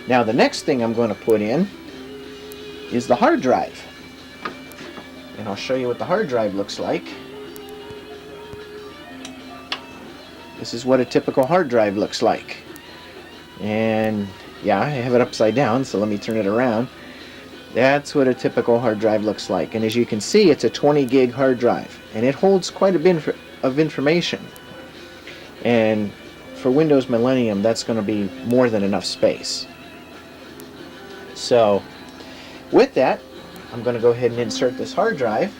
Now the next thing I'm going to put in is the hard drive. And I'll show you what the hard drive looks like. This is what a typical hard drive looks like. And yeah, I have it upside down, so let me turn it around. That's what a typical hard drive looks like. And as you can see, it's a 20 gig hard drive. And it holds quite a bit of information. And for Windows Millennium, that's going to be more than enough space. So with that, I'm going to go ahead and insert this hard drive.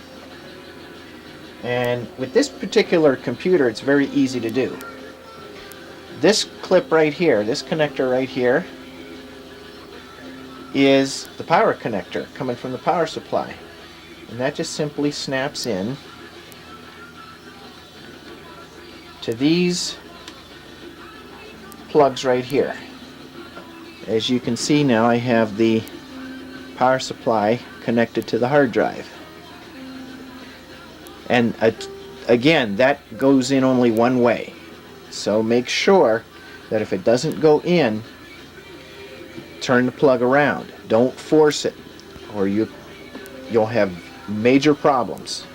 And with this particular computer, it's very easy to do. This clip right here, this connector right here, is the power connector coming from the power supply. And that just simply snaps in to these plugs right here. As you can see now, I have the power supply connected to the hard drive. And again, that goes in only one way. So make sure that if it doesn't go in, turn the plug around. Don't force it, or you'll have major problems.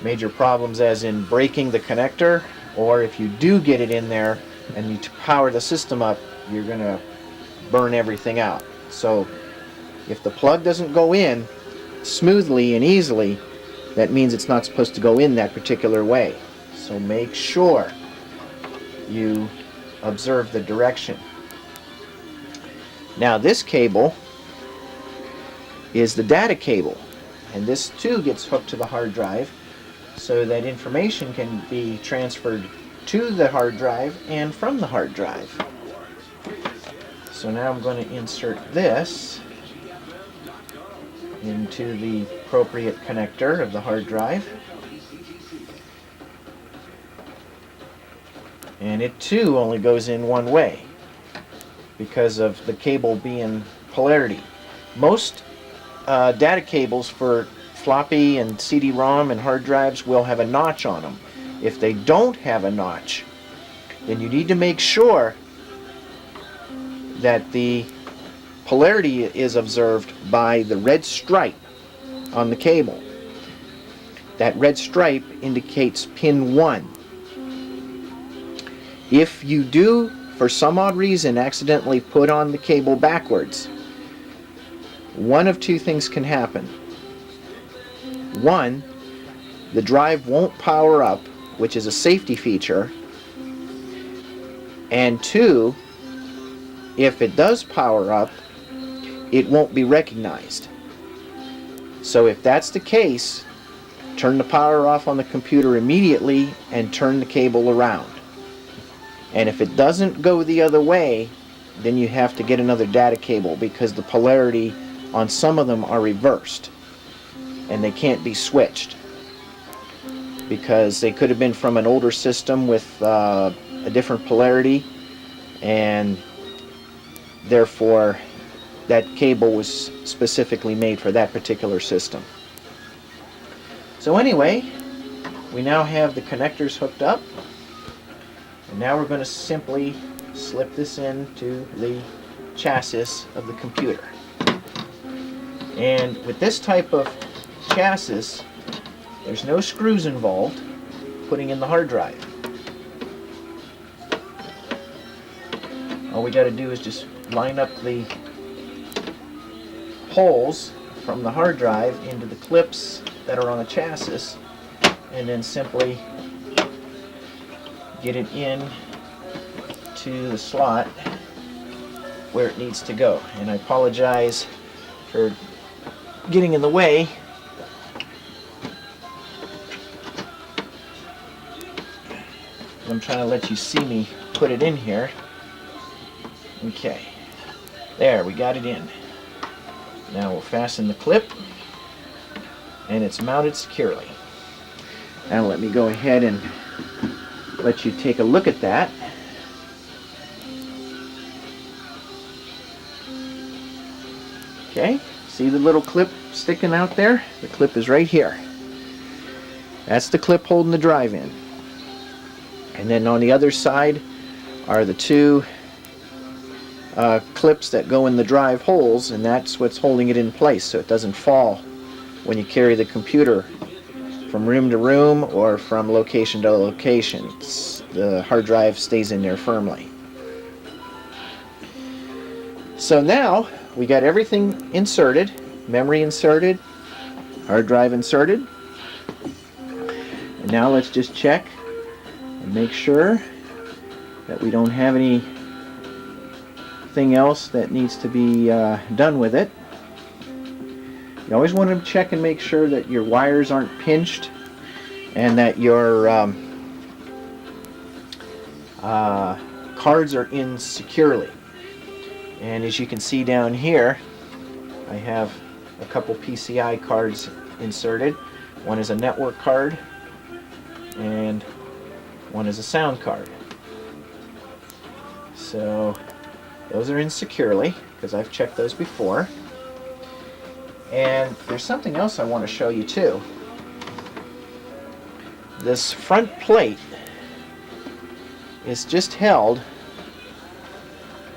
Major problems as in breaking the connector, or if you do get it in there and you power the system up, you're going to burn everything out. So if the plug doesn't go in smoothly and easily, that means it's not supposed to go in that particular way. So make sure you observe the direction. Now this cable is the data cable, and this too gets hooked to the hard drive so that information can be transferred to the hard drive and from the hard drive. So now I'm going to insert this into the appropriate connector of the hard drive. And it too only goes in one way because of the cable being polarity. Most data cables for floppy and CD-ROM and hard drives will have a notch on them. If they don't have a notch, then you need to make sure that the polarity is observed by the red stripe on the cable. That red stripe indicates pin 1. If you do, for some odd reason, accidentally put on the cable backwards, one of two things can happen. One, the drive won't power up, which is a safety feature. And two, if it does power up, it won't be recognized. So if that's the case, turn the power off on the computer immediately and turn the cable around. And if it doesn't go the other way, then you have to get another data cable because the polarity on some of them are reversed and they can't be switched because they could have been from an older system with a different polarity, and therefore that cable was specifically made for that particular system. So anyway, we now have the connectors hooked up, and now we're going to simply slip this into the chassis of the computer. And with this type of chassis, there's no screws involved putting in the hard drive. All we got to do is just line up the holes from the hard drive into the clips that are on the chassis, and then simply get it in to the slot where it needs to go. And I apologize for getting in the way. I'm trying to let you see me put it in here. Okay, there, we got it in. Now we'll fasten the clip, and it's mounted securely. Now let me go ahead and let you take a look at that. Okay, see the little clip sticking out there? The clip is right here. That's the clip holding the drive in. And then on the other side, are the two clips that go in the drive holes, and that's what's holding it in place so it doesn't fall when you carry the computer from room to room or from location to location. The hard drive stays in there firmly. So now we got everything inserted, memory inserted, hard drive inserted. And now let's just check and make sure that we don't have anything else that needs to be done with it. You always want to check and make sure that your wires aren't pinched and that your cards are in securely. And as you can see down here, I have a couple PCI cards inserted. One is a network card and one is a sound card. So those are in securely because I've checked those before. And there's something else I want to show you too. This front plate is just held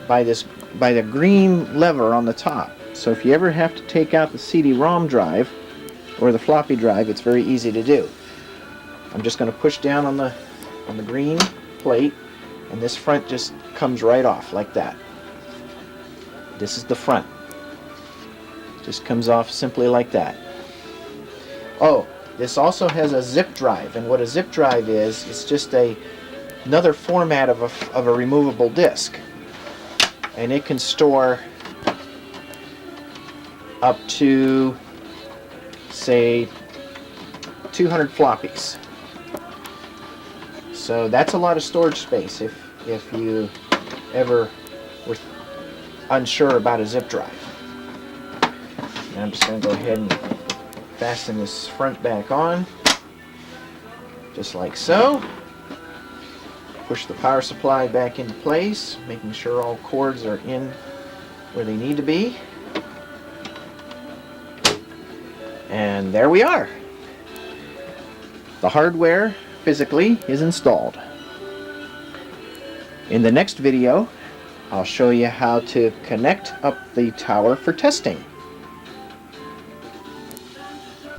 by the green lever on the top. So if you ever have to take out the CD-ROM drive or the floppy drive, it's very easy to do. I'm just going to push down on the green plate, and this front just comes right off like that. This is the front. Just comes off simply like that. Oh, this also has a zip drive, and what a zip drive is, it's just another format of a removable disk, and it can store up to, say, 200 floppies. So that's a lot of storage space if you ever were unsure about a zip drive. And I'm just going to go ahead and fasten this front back on, just like so. Push the power supply back into place, making sure all cords are in where they need to be. And there we are. The hardware physically is installed. In the next video, I'll show you how to connect up the tower for testing.